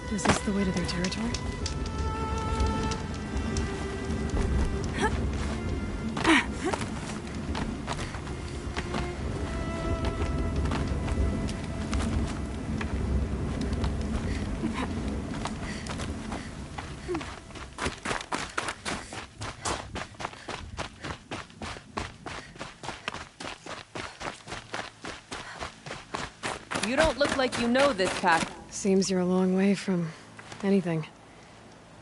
Is this the way to their territory? You don't look like you know this path. Seems you're a long way from anything.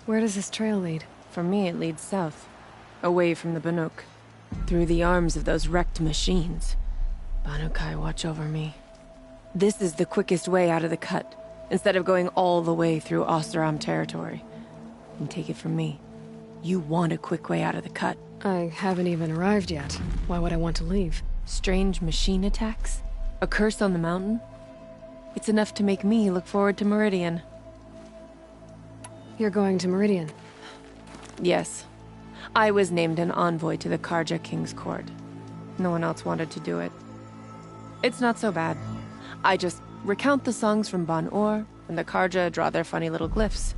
Where does this trail lead? For me, it leads south. Away from the Banuk. Through the arms of those wrecked machines. Banukai, watch over me. This is the quickest way out of the cut, instead of going all the way through Oseram territory. And take it from me, you want a quick way out of the cut. I haven't even arrived yet. Why would I want to leave? Strange machine attacks? A curse on the mountain? It's enough to make me look forward to Meridian. You're going to Meridian? Yes. I was named an envoy to the Karja King's court. No one else wanted to do it. It's not so bad. I just recount the songs from Ban-Or, and the Karja draw their funny little glyphs.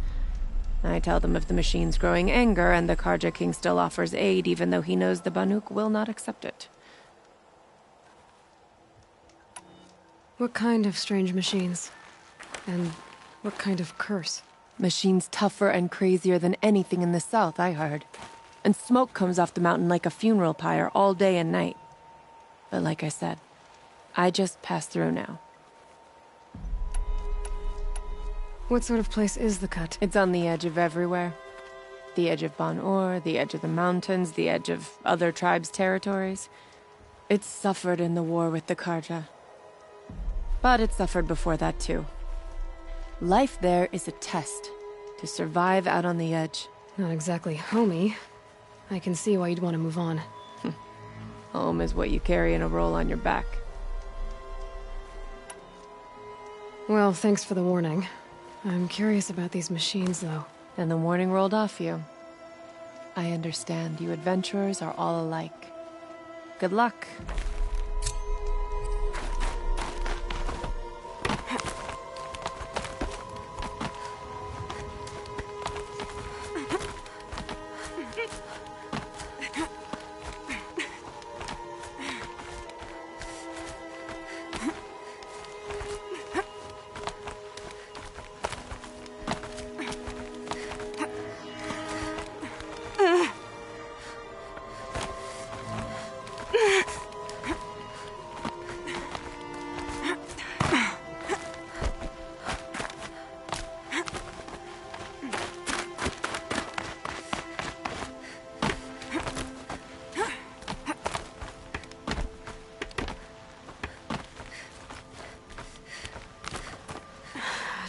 I tell them of the machine's growing anger, and the Karja King still offers aid even though he knows the Banuk will not accept it. What kind of strange machines? And what kind of curse? Machines tougher and crazier than anything in the south, I heard. And smoke comes off the mountain like a funeral pyre all day and night. But like I said, I just pass through now. What sort of place is the cut? It's on the edge of everywhere. The edge of Ban-Or, the edge of the mountains, the edge of other tribes' territories. It's suffered in the war with the Karja. But it suffered before that too. Life there is a test to survive out on the edge. Not exactly homey. I can see why you'd want to move on. Home is what you carry in a roll on your back. Well, thanks for the warning. I'm curious about these machines, though. And the warning rolled off you. I understand you adventurers are all alike. Good luck.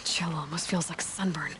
Chill almost feels like sunburn.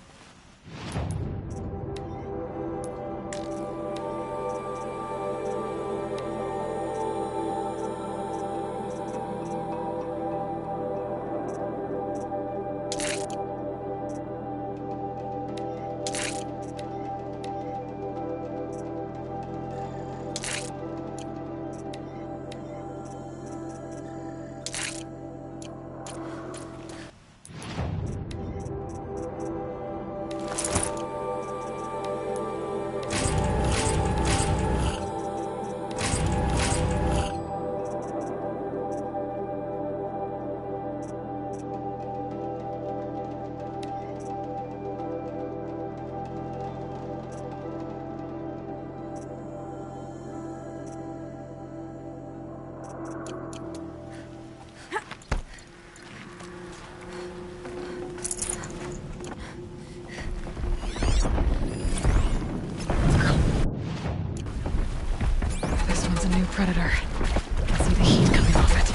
Predator. I can see the heat coming off it.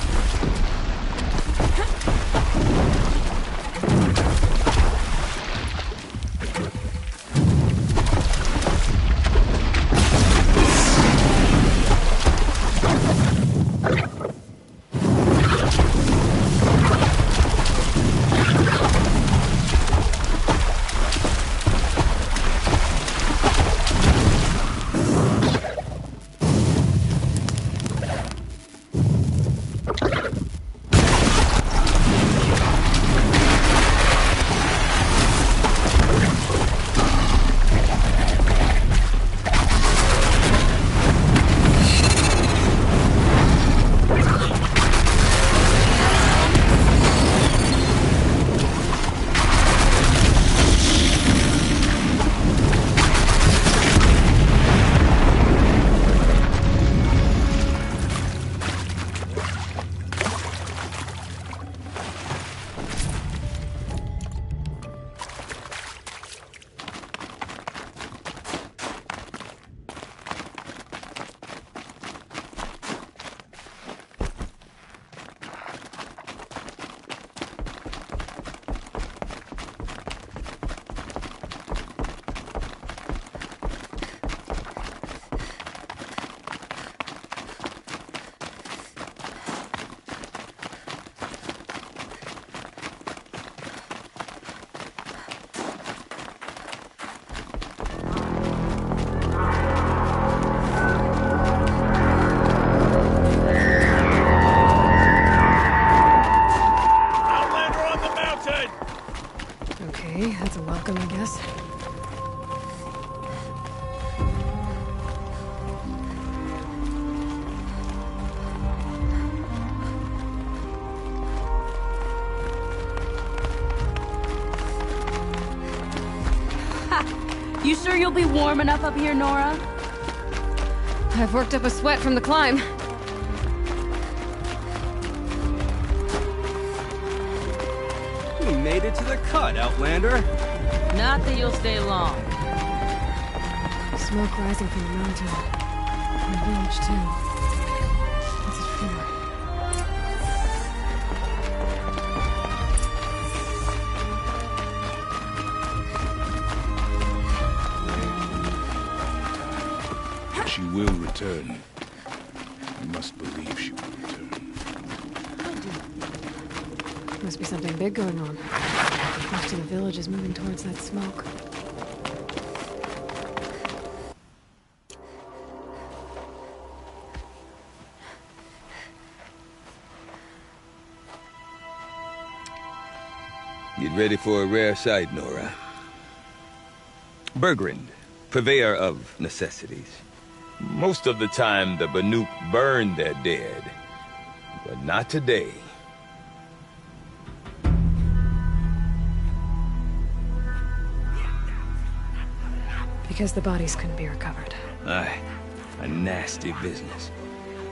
welcome, I guess. You sure you'll be warm enough up here, Nora? I've worked up a sweat from the climb. We made it to the cut, Outlander. Not that you'll stay long. Smoke rising from the mountain. And the village, too. What's it for? She will return. You must believe she will return. Must be something big going on. Most of the village is moving towards that smoke. Get ready for a rare sight, Nora. Bergrand, purveyor of necessities. Most of the time, the Banuk burn their dead, but not today. Because the bodies couldn't be recovered. Aye, a nasty business.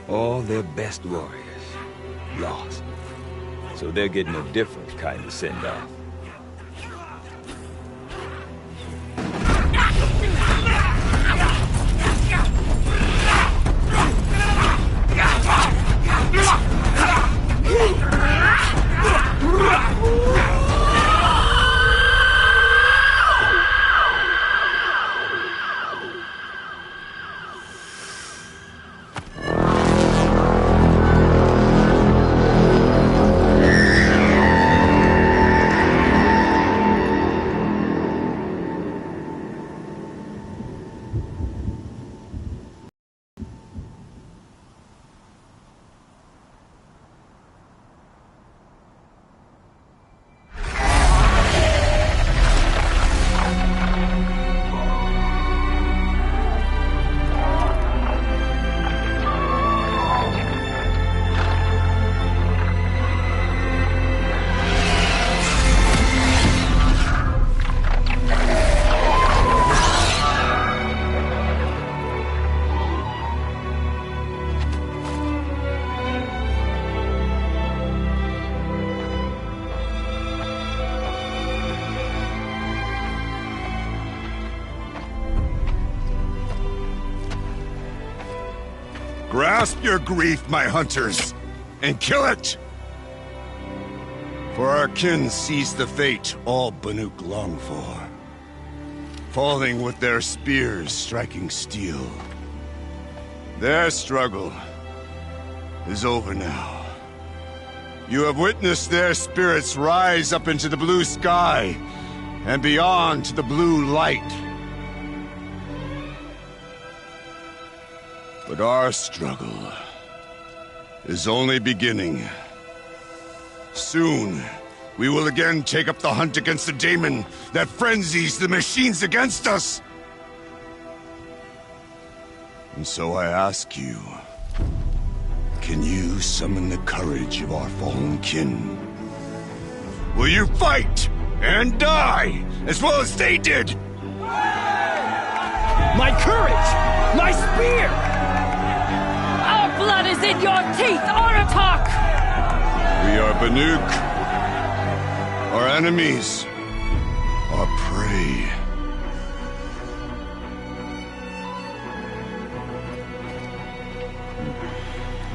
All their best warriors lost. So they're getting a different kind of send-off. Grasp your grief, my hunters, and kill it! For our kin sees the fate all Banuk long for. Falling with their spears striking steel. Their struggle is over now. You have witnessed their spirits rise up into the blue sky and beyond to the blue light. But our struggle is only beginning. Soon, we will again take up the hunt against the daemon that frenzies the machines against us. And so I ask you, can you summon the courage of our fallen kin? Will you fight and die as well as they did? My courage! My spear! Our blood is in your teeth, Aratak! We are Banuk. Our enemies are prey.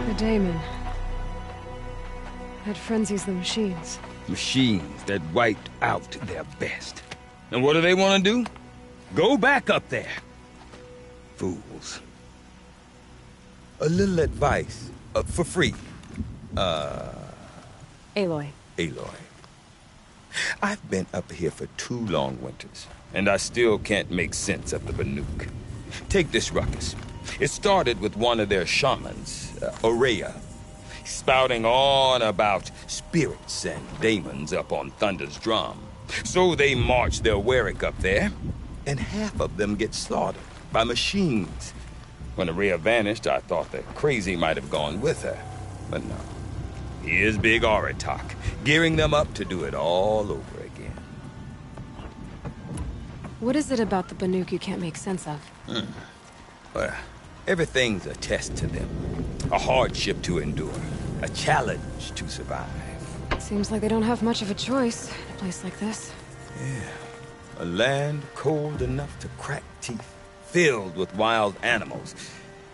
The daemon. That frenzies the machines. Machines that wiped out their best. And what do they want to do? Go back up there. Fools. A little advice, for free. Aloy. Aloy. I've been up here for 2 long winters, and I still can't make sense of the Banuk. Take this ruckus. It started with one of their shamans, Aurea, spouting on about spirits and daemons up on Thunder's drum. So they march their Warwick up there, and half of them get slaughtered by machines. When Araya vanished, I thought that Crazy might have gone with her. But no. Here's Big Aratak, gearing them up to do it all over again. What is it about the Banuk you can't make sense of? Well, everything's a test to them. A hardship to endure. A challenge to survive. Seems like they don't have much of a choice in a place like this. A land cold enough to crack teeth, filled with wild animals.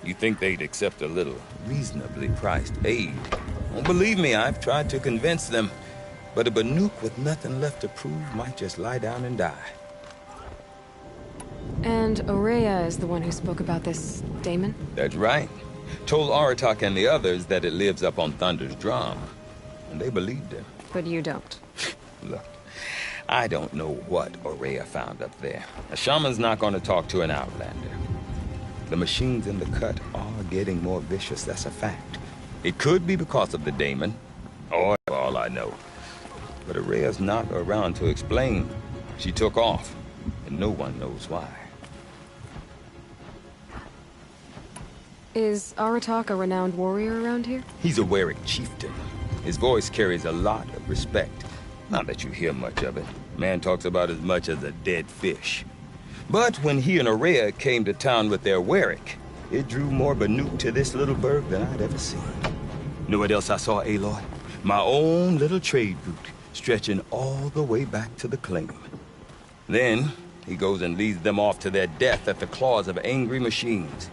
You think they'd accept a little reasonably priced aid. Well, believe me, I've tried to convince them. But a Banuk with nothing left to prove might just lie down and die. And Araya is the one who spoke about this daemon? That's right. Told Aratak and the others that it lives up on Thunder's drum. And they believed him. But you don't. Look, I don't know what Araya found up there. A shaman's not going to talk to an outlander. The machines in the cut are getting more vicious, that's a fact. It could be because of the daemon, or for all I know. But Araya's not around to explain. She took off, and no one knows why. Is Aratak a renowned warrior around here? He's a Warwick chieftain. His voice carries a lot of respect. Not that you hear much of it. Man talks about as much as a dead fish. But when he and Araya came to town with their Warwick, it drew more Banuk to this little burg than I'd ever seen. Know what else I saw, Aloy? My own little trade route, stretching all the way back to the claim. Then, he goes and leads them off to their death at the claws of angry machines.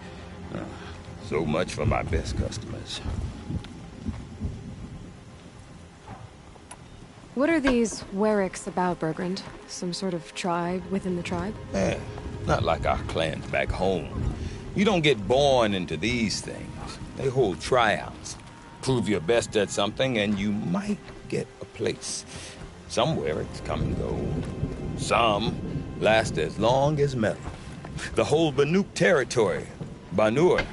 So much for my best customers. What are these Warwicks about, Bergrand? Some sort of tribe within the tribe? Not like our clans back home. You don't get born into these things. They hold tryouts. Prove your best at something and you might get a place. Some Warwicks come and go. Some last as long as metal. The whole Banuk territory, Banur,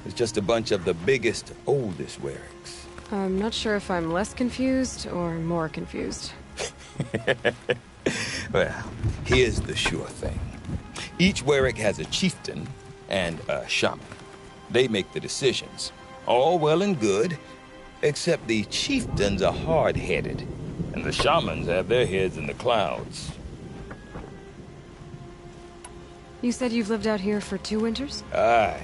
is just a bunch of the biggest, oldest Warwicks. I'm not sure if I'm less confused or more confused. Well, here's the sure thing. Each Warwick has a chieftain and a shaman. They make the decisions. All well and good, except the chieftains are hard-headed, and the shamans have their heads in the clouds. You said you've lived out here for 2 winters? Aye.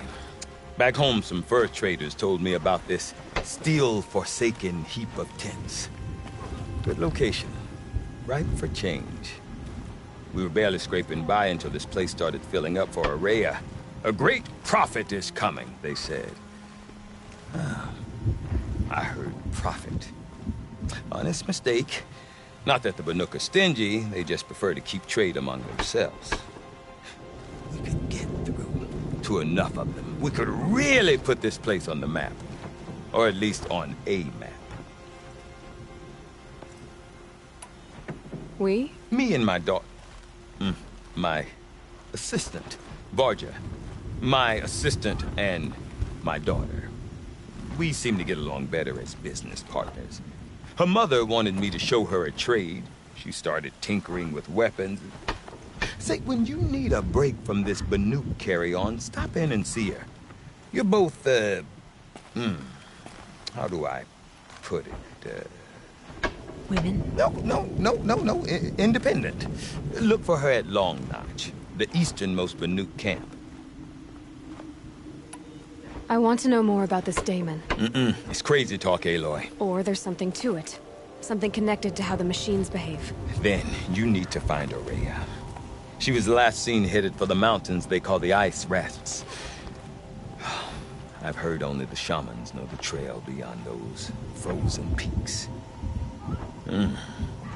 Back home, some fur traders told me about this still-forsaken heap of tents. Good location. Ripe for change. We were barely scraping by until this place started filling up for Araya. A great prophet is coming, they said. I heard prophet. Honest mistake. Not that the Banuk are stingy, they just prefer to keep trade among themselves. We could get through to enough of them. We could really put this place on the map. Or at least on a map. We? Me and my daughter. My assistant, Varja. My assistant and my daughter. We seem to get along better as business partners. Her mother wanted me to show her a trade. She started tinkering with weapons. Say, when you need a break from this Banuk carry-on, stop in and see her. You're both, how do I put it? Women? No. Independent. Look for her at Long Notch, the easternmost Banuk camp. I want to know more about this daemon. It's crazy talk, Aloy. Or there's something to it. Something connected to how the machines behave. Then you need to find Araya. She was last seen headed for the mountains they call the Ice Rasps. I've heard only the shamans know the trail beyond those frozen peaks.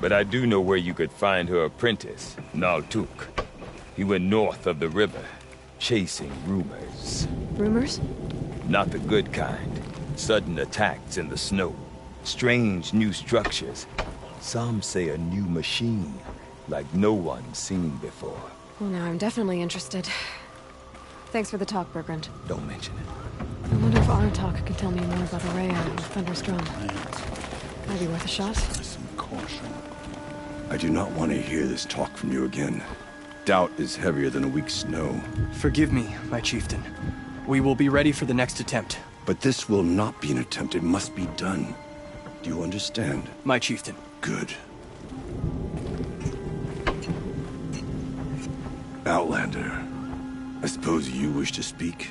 But I do know where you could find her apprentice, Naltuk. He went north of the river, chasing rumors. Rumors? Not the good kind. Sudden attacks in the snow. Strange new structures. Some say a new machine, like no one's seen before. Well, now I'm definitely interested. Thanks for the talk, Bergrand. Don't mention it. I wonder if Aratak can tell me more about Araya and Thunder's drum. Might be worth a shot. Some caution. I do not want to hear this talk from you again. Doubt is heavier than a week's snow. Forgive me, my chieftain. We will be ready for the next attempt. But this will not be an attempt. It must be done. Do you understand? My chieftain. Good. Outlander, I suppose you wish to speak?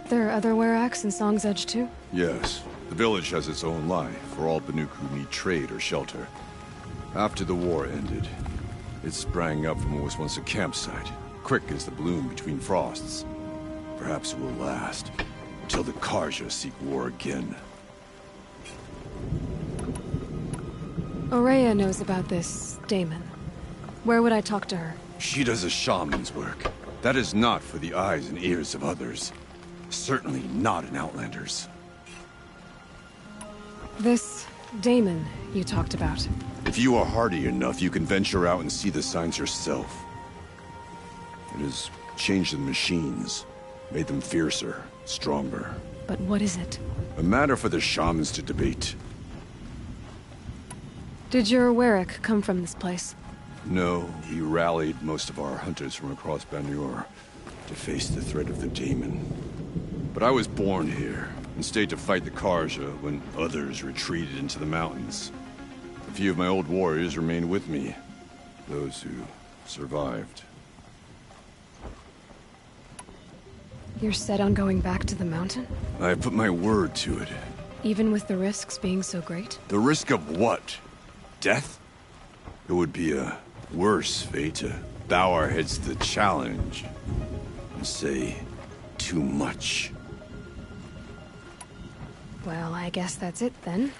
There are other Weraks in Song's Edge too? Yes. The village has its own life for all Banuk who need trade or shelter. After the war ended, it sprang up from what was once a campsite, quick as the bloom between frosts. Perhaps it will last, until the Karja seek war again. Aurea knows about this Damon. Where would I talk to her? She does a shaman's work. That is not for the eyes and ears of others. Certainly not an Outlander's. This Damon you talked about. If you are hardy enough, you can venture out and see the signs yourself. It has changed the machines, made them fiercer, stronger. But what is it? A matter for the shamans to debate. Did your Werak come from this place? No, he rallied most of our hunters from across Banur to face the threat of the Daemon. But I was born here, and stayed to fight the Karja when others retreated into the mountains. A few of my old warriors remained with me, those who survived. You're set on going back to the mountain? I put my word to it. Even with the risks being so great? The risk of what? Death? It would be a worse fate to bow our heads to the challenge and say too much. Well, I guess that's it then.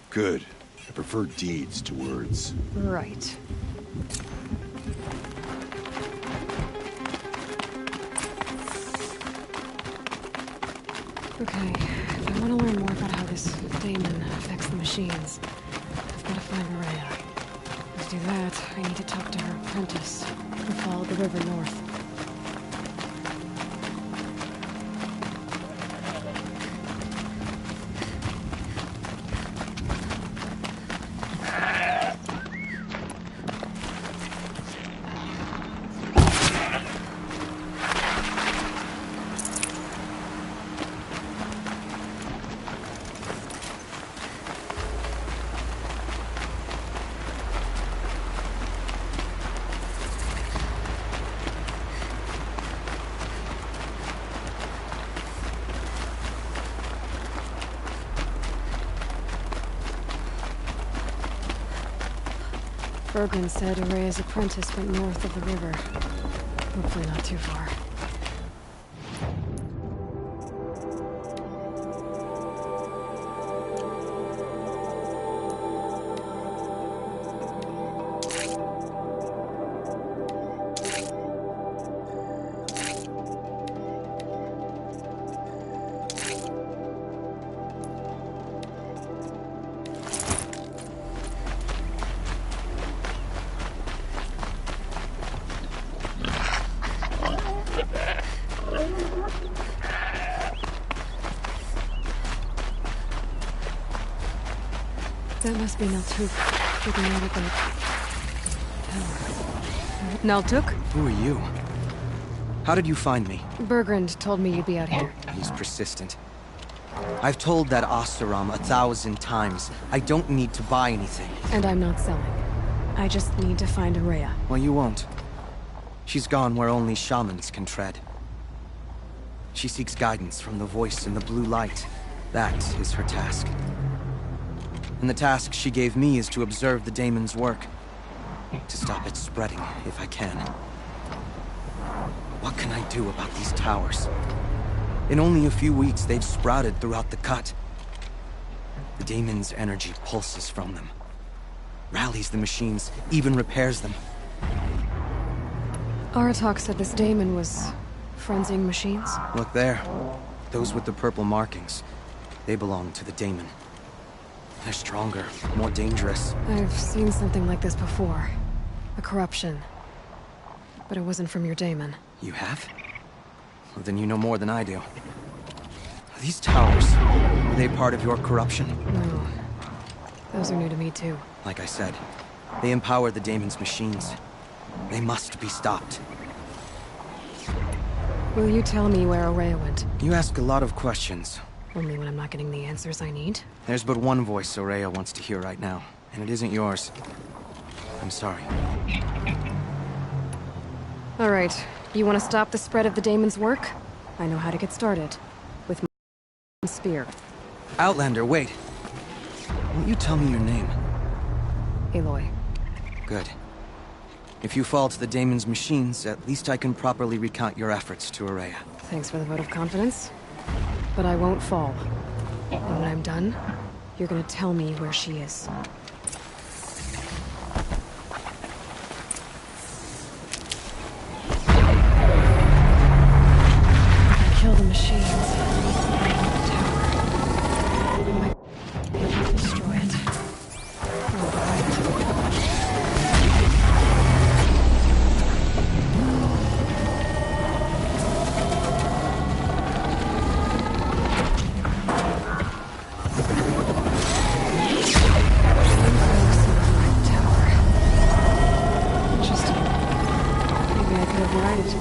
Good. I prefer deeds to words. Right. Okay, if I want to learn more about how this Daemon affects the machines, I've got to find Aurea. To do that, I need to talk to her apprentice, who followed the river north. Bergren said Aurea's apprentice went north of the river. Hopefully not too far. That must be Naltuk, figuring out about the Naltuk? Who are you? How did you find me? Bergrand told me you'd be out here. He's persistent. I've told that Oseram 1,000 times. I don't need to buy anything. And I'm not selling. I just need to find Aurea. Well, you won't. She's gone where only shamans can tread. She seeks guidance from the voice in the blue light. That is her task. And the task she gave me is to observe the Daemon's work. To stop it spreading, if I can. What can I do about these towers? In only a few weeks, they've sprouted throughout the cut. The Daemon's energy pulses from them. Rallies the machines, even repairs them. Aratak said this Daemon was frenzying machines. Look there. Those with the purple markings. They belong to the Daemon. They're stronger, more dangerous. I've seen something like this before. A corruption. But it wasn't from your Daemon. You have? Well, then you know more than I do. These towers, are they part of your corruption? No. Those are new to me, too. Like I said, they empower the Daemon's machines. They must be stopped. Will you tell me where Aurea went? You ask a lot of questions. Only when I'm not getting the answers I need? There's but one voice Aurea wants to hear right now, and it isn't yours. I'm sorry. Alright, you want to stop the spread of the Daemon's work? I know how to get started. With my spear. Outlander, wait. Won't you tell me your name? Aloy. Good. If you fall to the Daemon's machines, at least I can properly recount your efforts to Aurea. Thanks for the vote of confidence. But I won't fall. And when I'm done, you're gonna tell me where she is. Kill the machines. The tower. I might be able to destroy it. Oh, interesting. Maybe I could override it.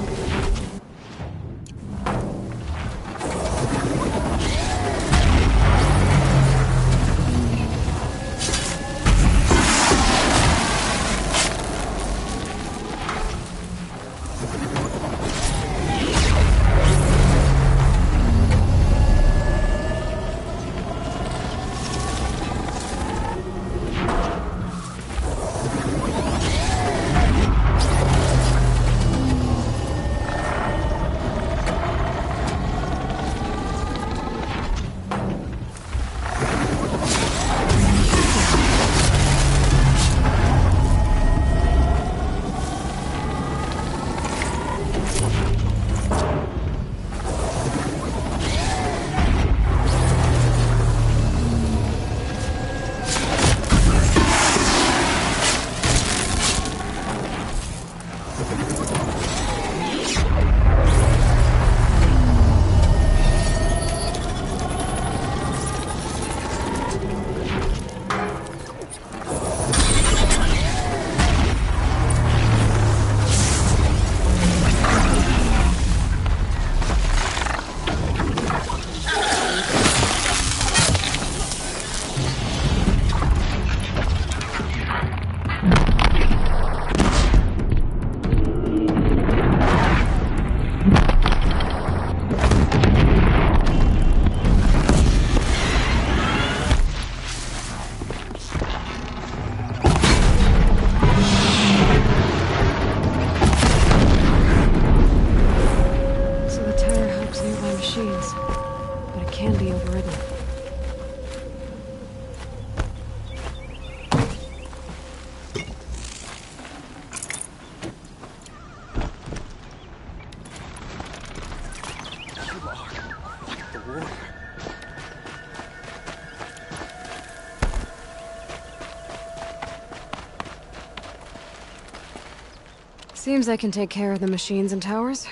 Seems I can take care of the machines and towers.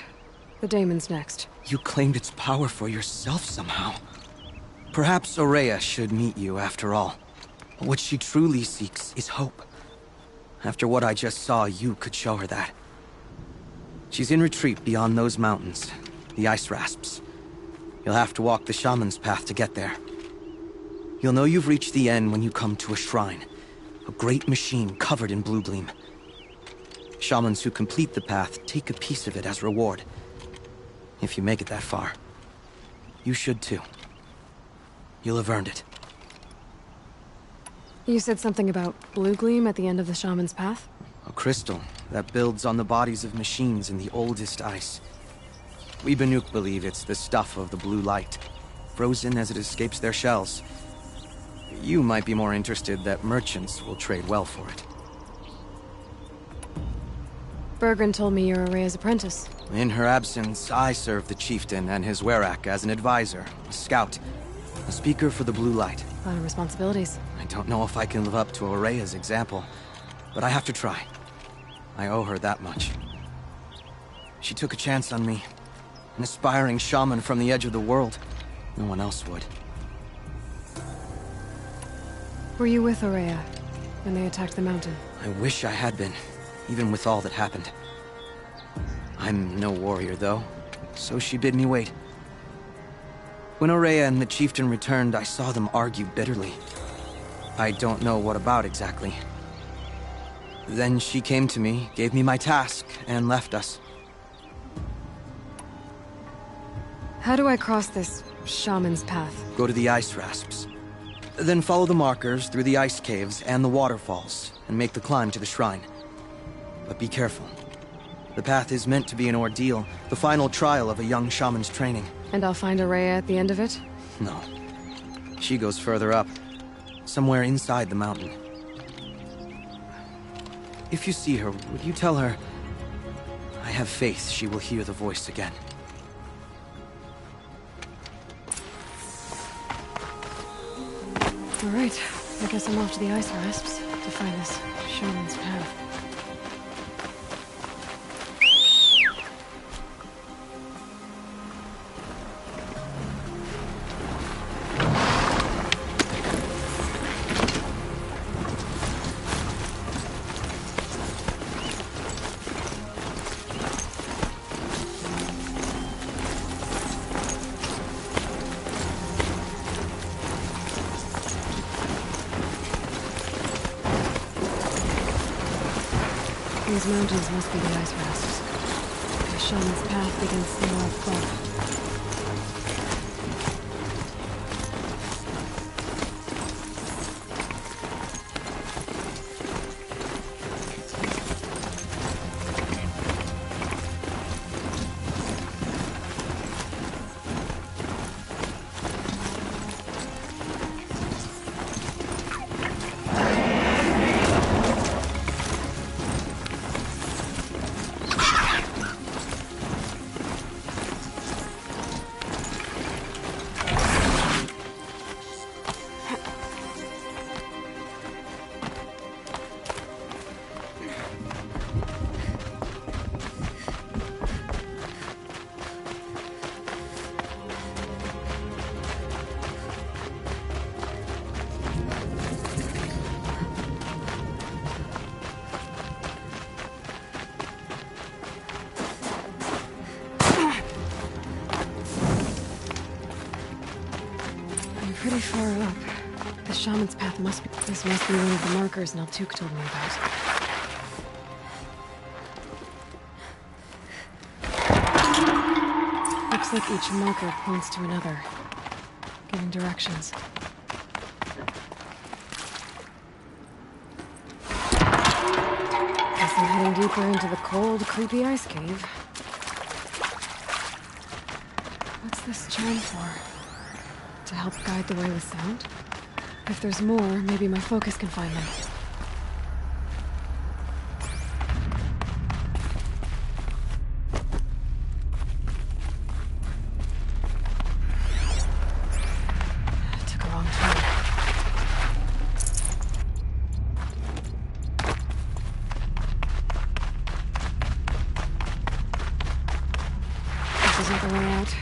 The Daemon's next. You claimed its power for yourself somehow. Perhaps Aurea should meet you after all. What she truly seeks is hope. After what I just saw, you could show her that. She's in retreat beyond those mountains, the ice rasps. You'll have to walk the shaman's path to get there. You'll know you've reached the end when you come to a shrine. A great machine covered in blue gleam. Shamans who complete the path take a piece of it as reward. If you make it that far, you should too. You'll have earned it. You said something about blue gleam at the end of the shaman's path? A crystal that builds on the bodies of machines in the oldest ice. We Banuk believe it's the stuff of the blue light, frozen as it escapes their shells. You might be more interested that merchants will trade well for it. Bergren told me you're Aurea's apprentice. In her absence, I serve the chieftain and his werak as an advisor, a scout, a speaker for the blue light. A lot of responsibilities. I don't know if I can live up to Aurea's example, but I have to try. I owe her that much. She took a chance on me. An aspiring shaman from the edge of the world. No one else would. Were you with Aurea when they attacked the mountain? I wish I had been, even with all that happened. I'm no warrior, though, so she bid me wait. When Aurea and the chieftain returned, I saw them argue bitterly. I don't know what about exactly. Then she came to me, gave me my task, and left us. How do I cross this shaman's path? Go to the ice rasps. Then follow the markers through the ice caves and the waterfalls, and make the climb to the shrine. But be careful. The path is meant to be an ordeal, the final trial of a young shaman's training. And I'll find Aurea at the end of it? No. She goes further up. Somewhere inside the mountain. If you see her, would you tell her... I have faith she will hear the voice again. All right. I guess I'm off to the ice rasps to find this shaman's path. These mountains must be the ice rasps. The shaman's path begins somewhere above. Pretty far up. The shaman's path must be... This must be one of the markers Naltuk told me about. Looks like each marker points to another, giving directions. Guess I'm heading deeper into the cold, creepy ice cave. What's this charm for? To help guide the way with sound? If there's more, maybe my focus can find them. Took a wrong turn. This isn't the way out.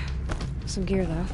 Some gear, though.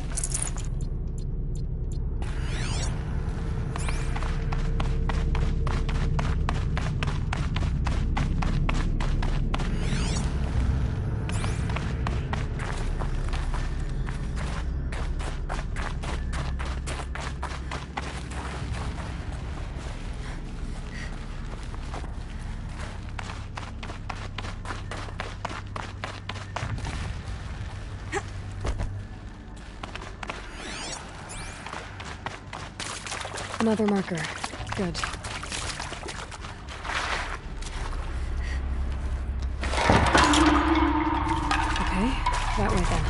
Another marker. Good. Okay, that way then.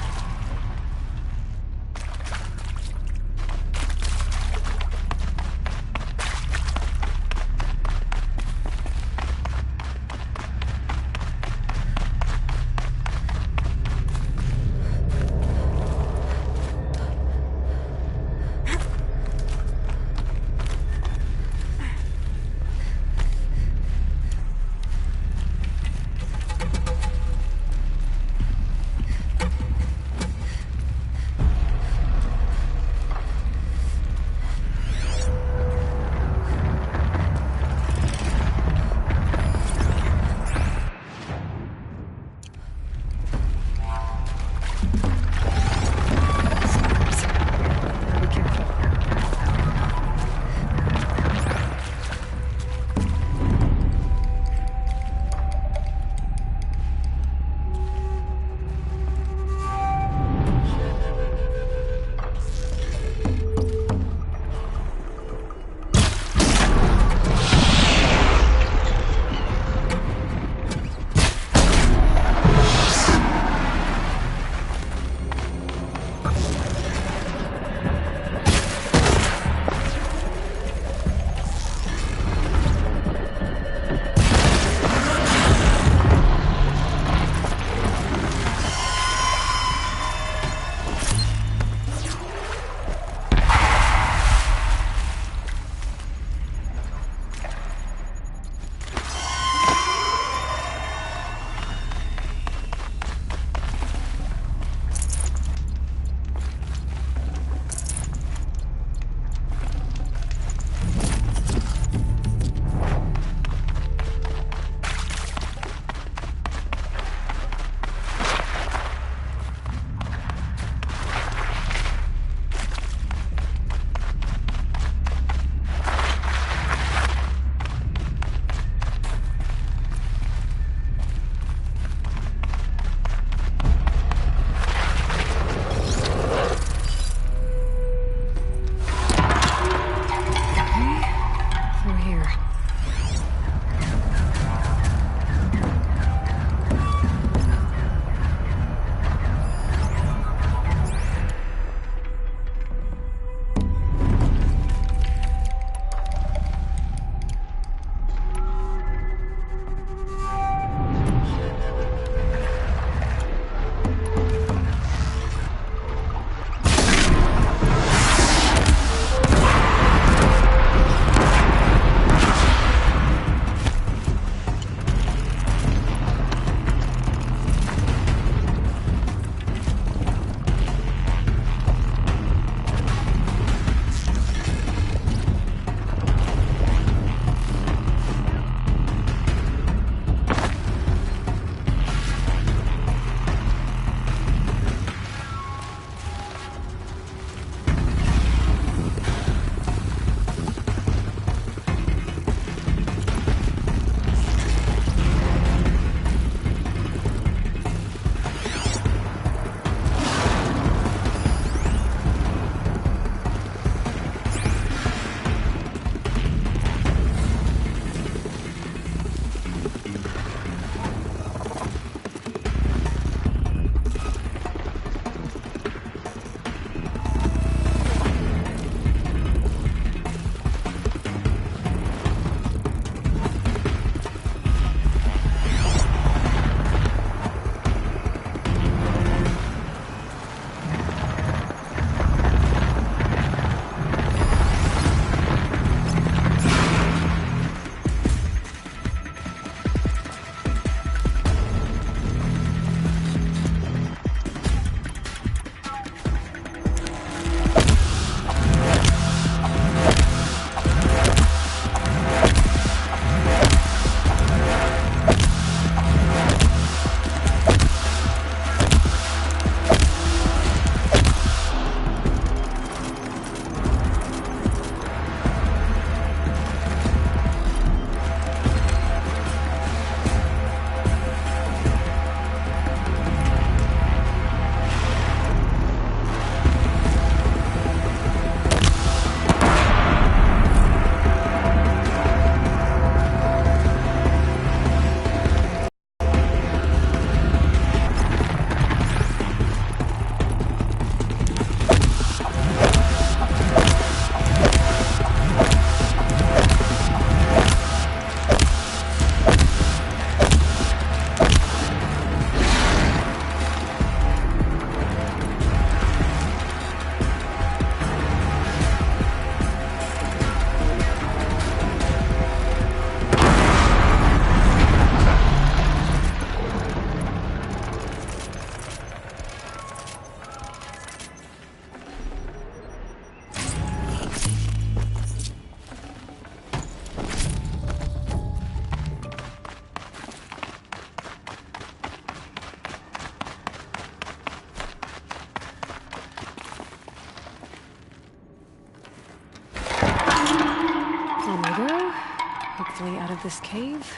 this cave?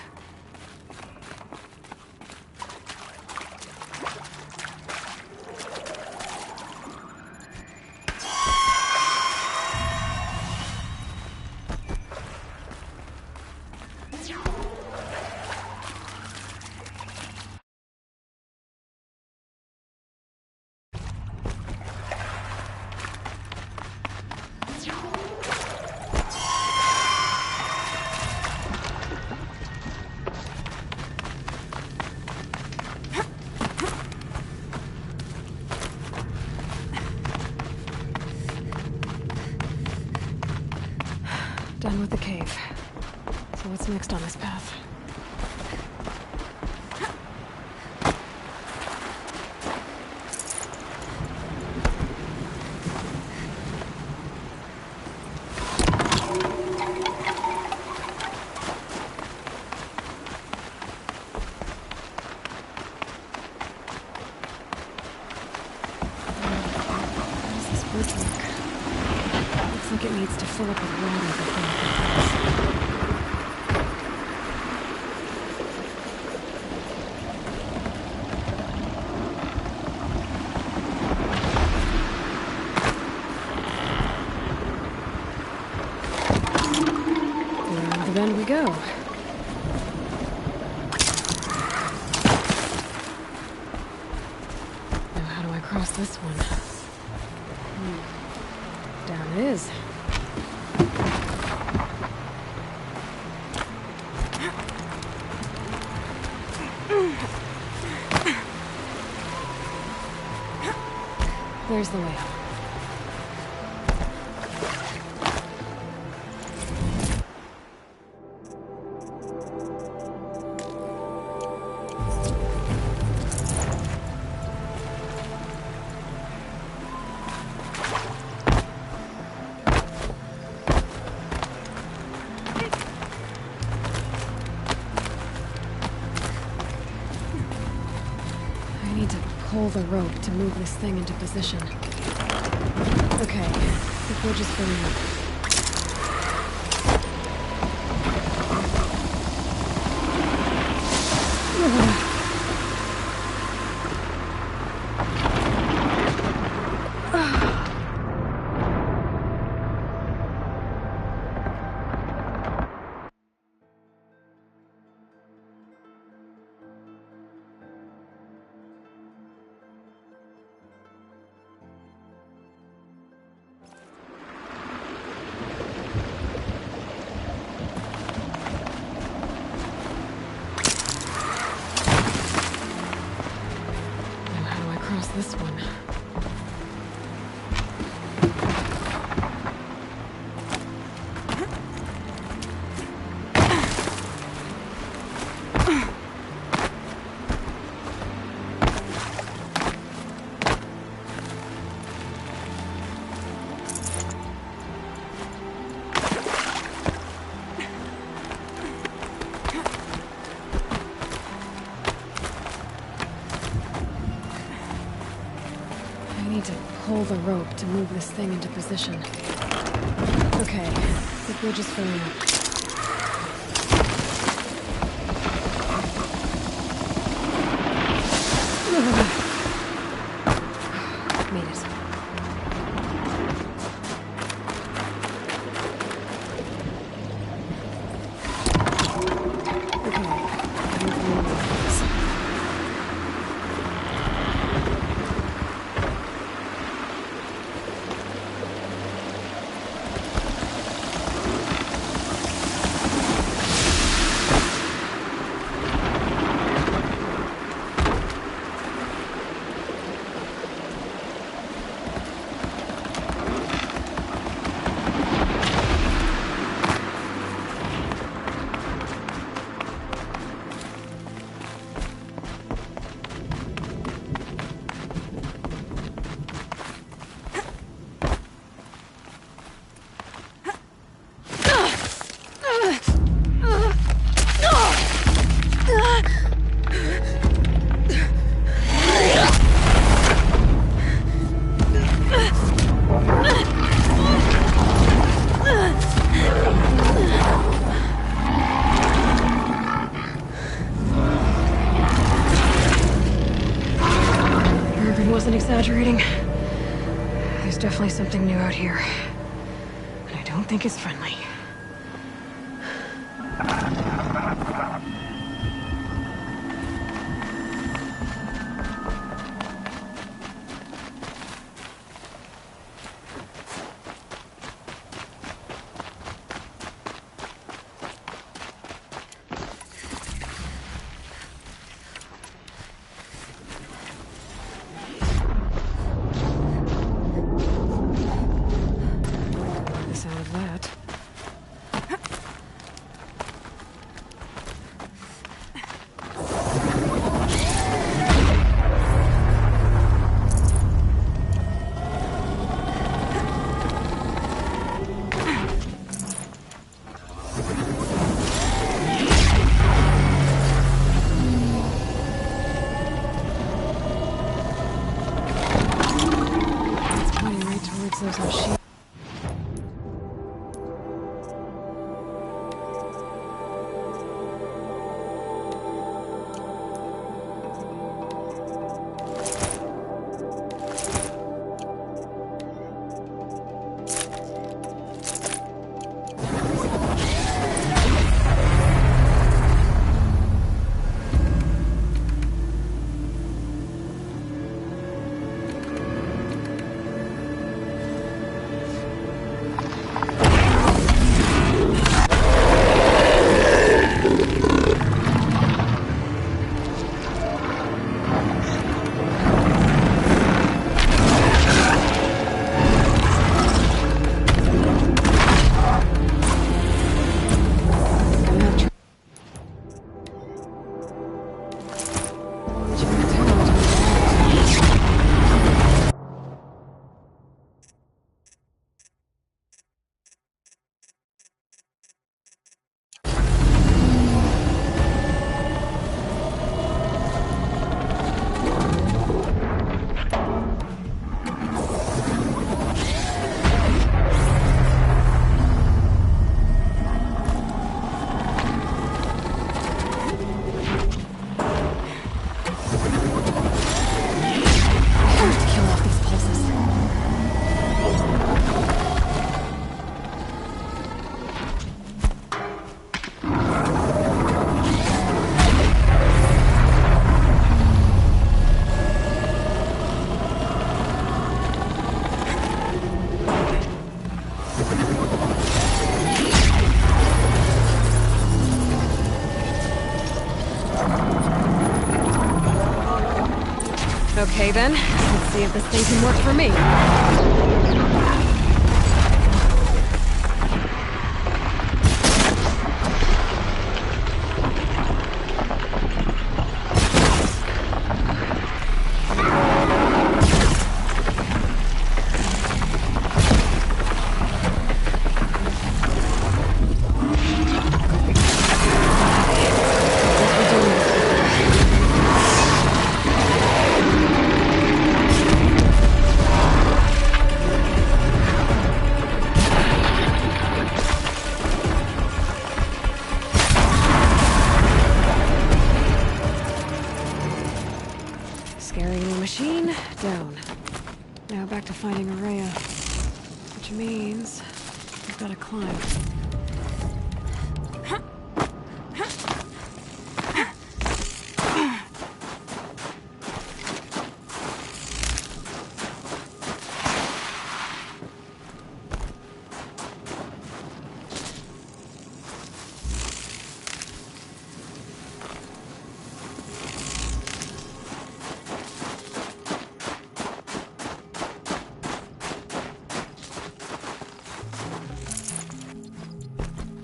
Done with the cave. So what's next on this path? How does this bridge work? Looks like it needs to fill up with water before it can cross. Around the bend we go. Now how do I cross this one? Down it is. There's the way up. I need to pull the rope to move this thing into position. Okay, the bridge is filling up. Now how do I cross this one? I need to pull the rope to move this thing into position. Okay, the bridge is filling up. Made it. Okay, move the rope. wasn't exaggerating. There's definitely something new out here. And I don't think it's friendly. Those machines. Okay then, let's see if this thing can work for me. Machine down. Now back to finding Araya. Which means I've got to climb.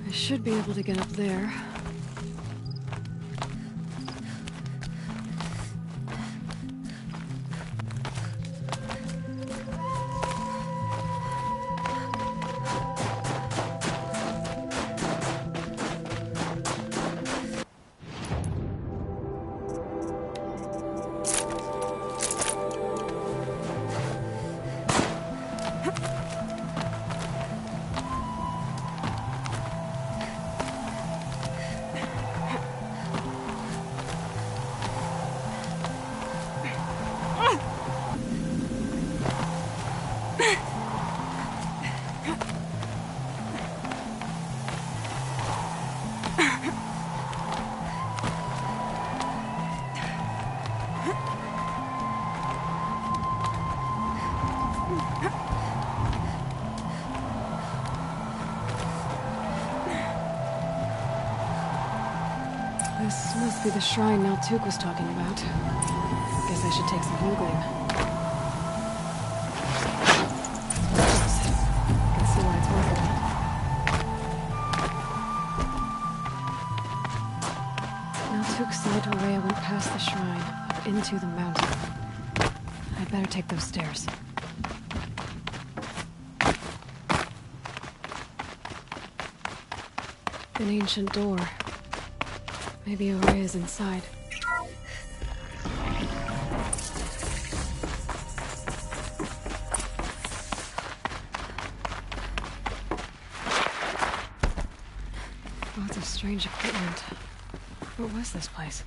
I should be able to get up there. Must be the shrine Naltuk was talking about. Guess I should take some Googling. Oops. Can see why it's worth it. Naltuk said Aurea went past the shrine, up into the mountain. I'd better take those stairs. An ancient door. Maybe Aurea's inside. Lots of strange equipment. What was this place?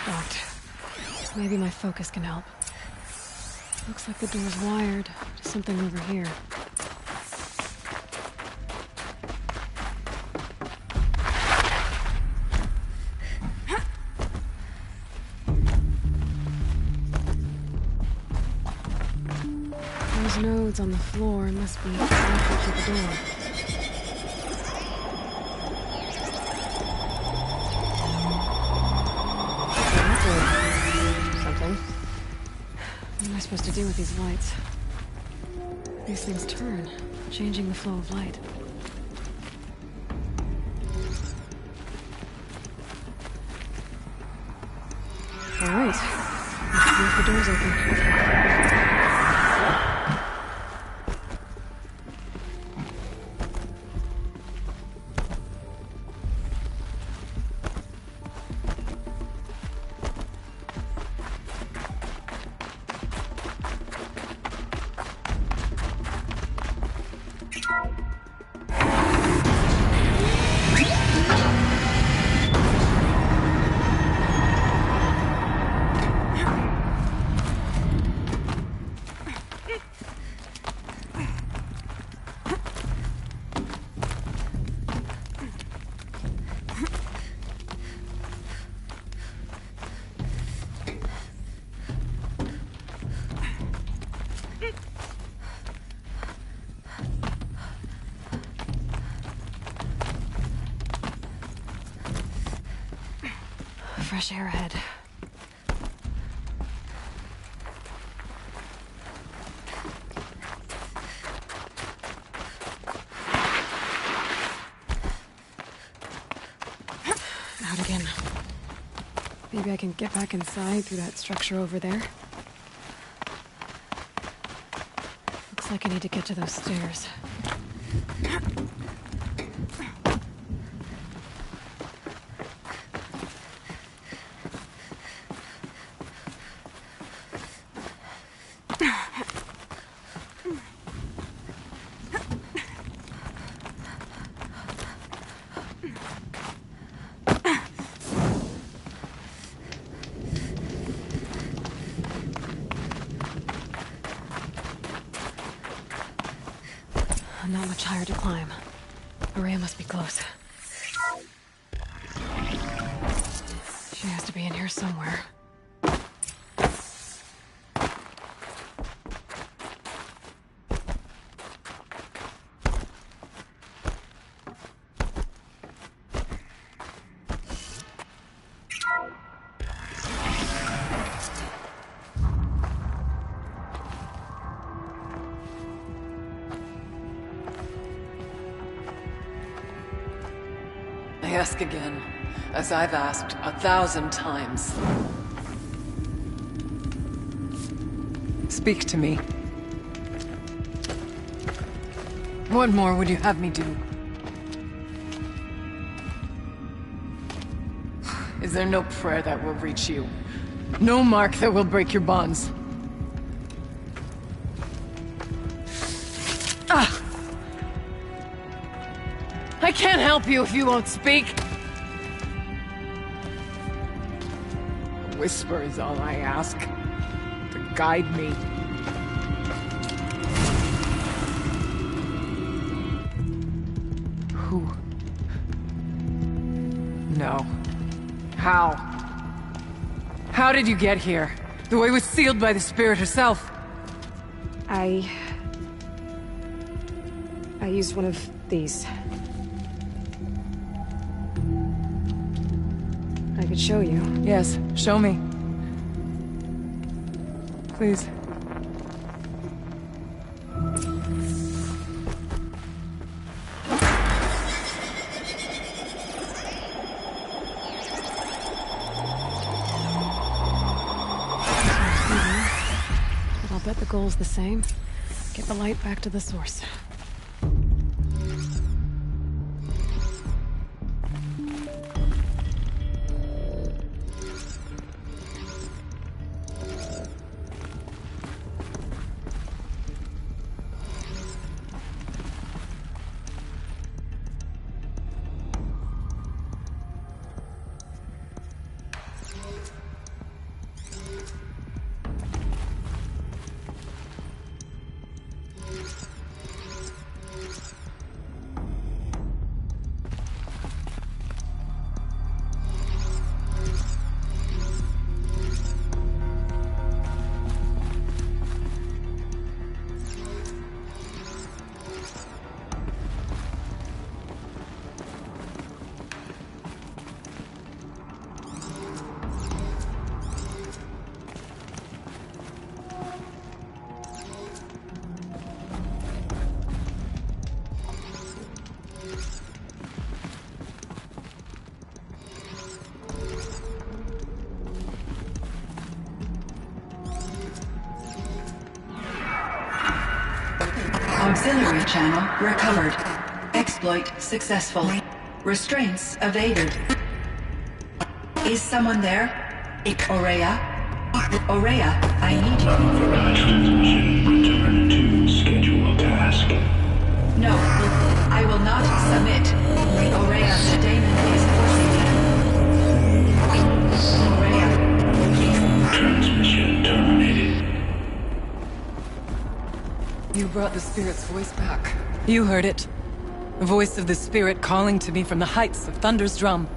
Locked. Maybe my focus can help. Looks like the door's wired to something over here. Those nodes on the floor must be connected to the door. Something. What am I supposed to do with these lights? These things turn, changing the flow of light. All right. Let's see if the door's open. Fresh air ahead. Out again. Maybe I can get back inside through that structure over there. Looks like I need to get to those stairs. Not much higher to climb. Aurea must be close. She has to be in here somewhere. I ask again, as I've asked 1,000 times. Speak to me. What more would you have me do? Is there no prayer that will reach you? No mark that will break your bonds? Ah! I can't help you if you won't speak. A whisper is all I ask. To guide me. Who? No. How? How did you get here? The way was sealed by the spirit herself. I I used one of these. I could show you. Yes, show me. Please. But I'll bet the goal's the same. Get the light back to the source. Auxiliary channel recovered. Exploit successful. Restraints evaded. Is someone there? Aurea? Aurea, I need you. Authorized transmission. Return to scheduled task. No, I will not submit. Aurea, the daemon is forcing me. Aurea. Transmission terminated. You brought the spirit's voice back. You heard it. The voice of the spirit calling to me from the heights of Thunder's drum.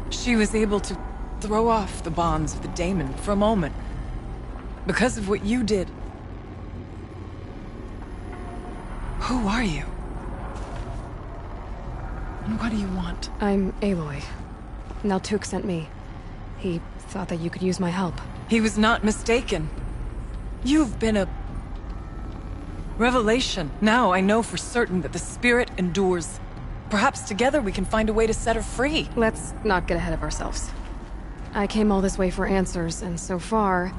She was able to throw off the bonds of the daemon for a moment. Because of what you did. Who are you? And what do you want? I'm Aloy. Naltuk sent me. He thought that you could use my help. He was not mistaken. You've been a revelation. Now I know for certain that the spirit endures. Perhaps together we can find a way to set her free. Let's not get ahead of ourselves. I came all this way for answers, and so far,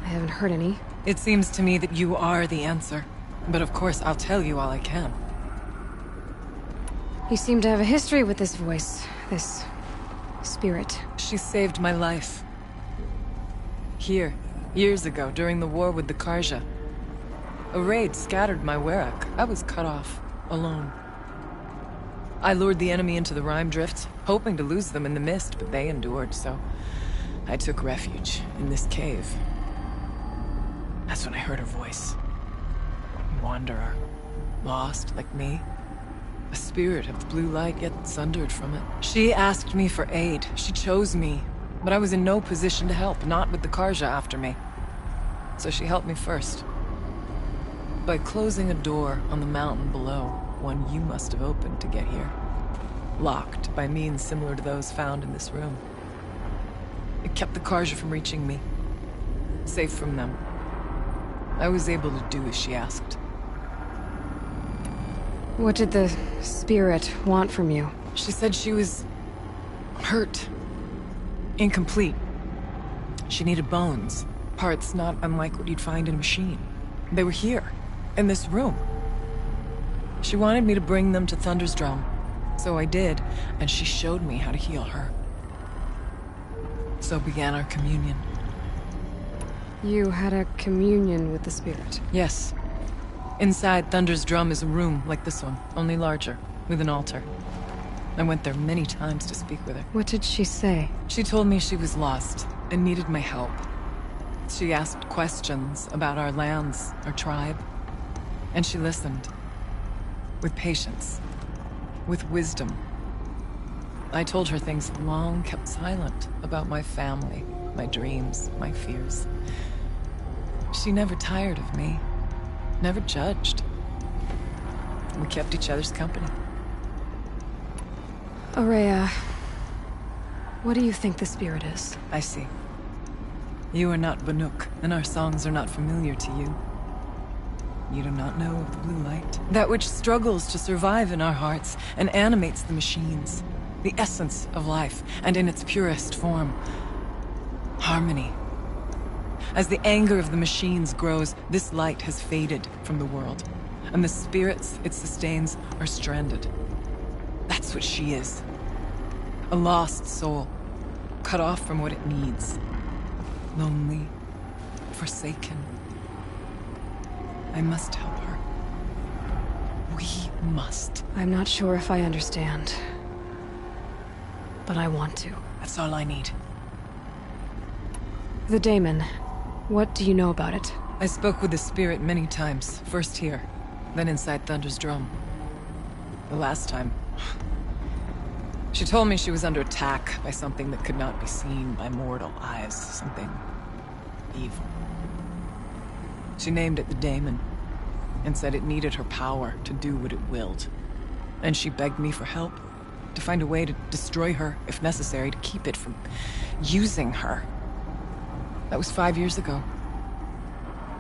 I haven't heard any. It seems to me that you are the answer. But of course, I'll tell you all I can. You seem to have a history with this voice, this spirit. She saved my life. Here, years ago, during the war with the Karja. A raid scattered my Werak. I was cut off, alone. I lured the enemy into the Rime Drift, hoping to lose them in the mist, but they endured, so I took refuge in this cave. That's when I heard her voice. A wanderer, lost like me. A spirit of the blue light, yet sundered from it. She asked me for aid. She chose me, but I was in no position to help, not with the Karja after me. So she helped me first. By closing a door on the mountain below, one you must have opened to get here. Locked by means similar to those found in this room. It kept the Karja from reaching me. Safe from them. I was able to do as she asked. What did the spirit want from you? She said she was hurt. Incomplete. She needed bones. Parts not unlike what you'd find in a machine. They were here. In this room. She wanted me to bring them to Thunder's drum. So I did, and she showed me how to heal her. So began our communion. You had a communion with the spirit? Yes. Inside Thunder's drum is a room like this one, only larger, with an altar. I went there many times to speak with her. What did she say? She told me she was lost and needed my help. She asked questions about our lands, our tribe. And she listened. With patience. With wisdom. I told her things long kept silent about my family, my dreams, my fears. She never tired of me. Never judged. We kept each other's company. Aurea, what do you think the spirit is? I see. You are not Banuk, and our songs are not familiar to you. You do not know of the blue light. That which struggles to survive in our hearts and animates the machines. The essence of life, and in its purest form. Harmony. As the anger of the machines grows, this light has faded from the world. And the spirits it sustains are stranded. That's what she is. A lost soul. Cut off from what it needs. Lonely. Forsaken. I must help her. We must. I'm not sure if I understand. But I want to. That's all I need. The daemon. What do you know about it? I spoke with the spirit many times. First here, then inside Thunder's drum. The last time... She told me she was under attack by something that could not be seen by mortal eyes. Something... evil. She named it the daemon, and said it needed her power to do what it willed. And she begged me for help, to find a way to destroy her, if necessary, to keep it from using her. That was 5 years ago.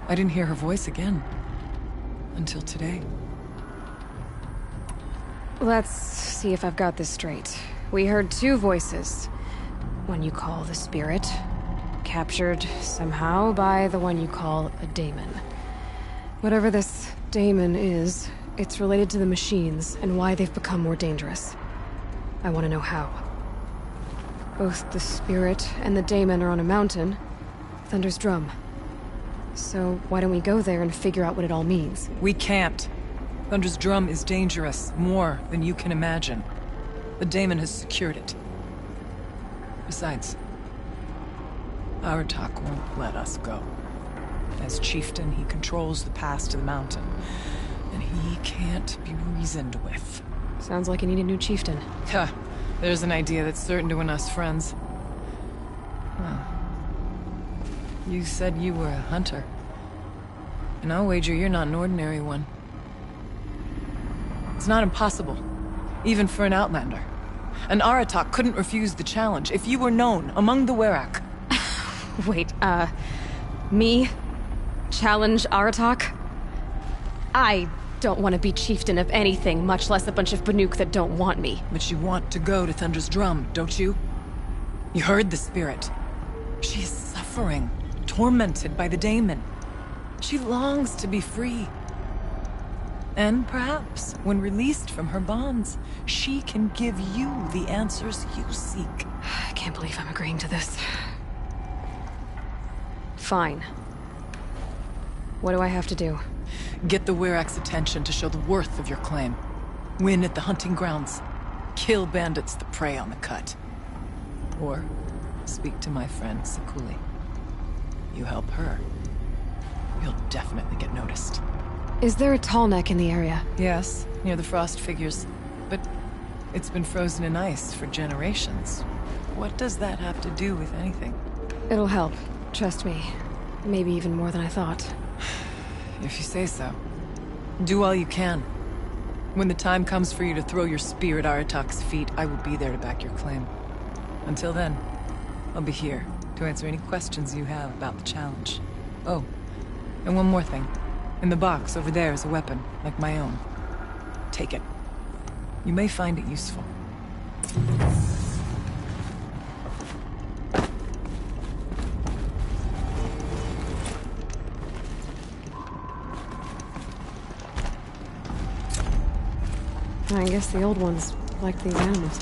I didn't hear her voice again. Until today. Let's see if I've got this straight. We heard two voices. One you call the spirit, captured somehow by the one you call a daemon. Whatever this daemon is, it's related to the machines and why they've become more dangerous. I want to know how. Both the spirit and the daemon are on a mountain, Thunder's drum. So why don't we go there and figure out what it all means? We can't. Thunder's drum is dangerous, more than you can imagine. The daemon has secured it. Besides, Aratak won't let us go. As chieftain, he controls the pass to the mountain, and he can't be reasoned with. Sounds like you need a new chieftain. Huh. There's an idea that's certain to win us friends. Huh. You said you were a hunter. And I'll wager you're not an ordinary one. It's not impossible, even for an outlander. An Aratak couldn't refuse the challenge if you were known among the Werak. Wait, me? Challenge Aratak? I don't want to be chieftain of anything, much less a bunch of Banuk that don't want me. But you want to go to Thunder's drum, don't you? You heard the spirit. She is suffering, tormented by the daemon. She longs to be free. And perhaps, when released from her bonds, she can give you the answers you seek. I can't believe I'm agreeing to this. Fine. What do I have to do? Get the Werak's attention to show the worth of your claim. Win at the hunting grounds. Kill bandits that prey on the cut. Or speak to my friend Sakuli. You help her, you'll definitely get noticed. Is there a tall neck in the area? Yes, near the frost figures. But it's been frozen in ice for generations. What does that have to do with anything? It'll help. Trust me. Maybe even more than I thought. If you say so. Do all you can. When the time comes for you to throw your spear at Aratak's feet, I will be there to back your claim. Until then, I'll be here to answer any questions you have about the challenge. Oh, and one more thing. In the box over there is a weapon, like my own. Take it. You may find it useful. I guess the old ones like these animals.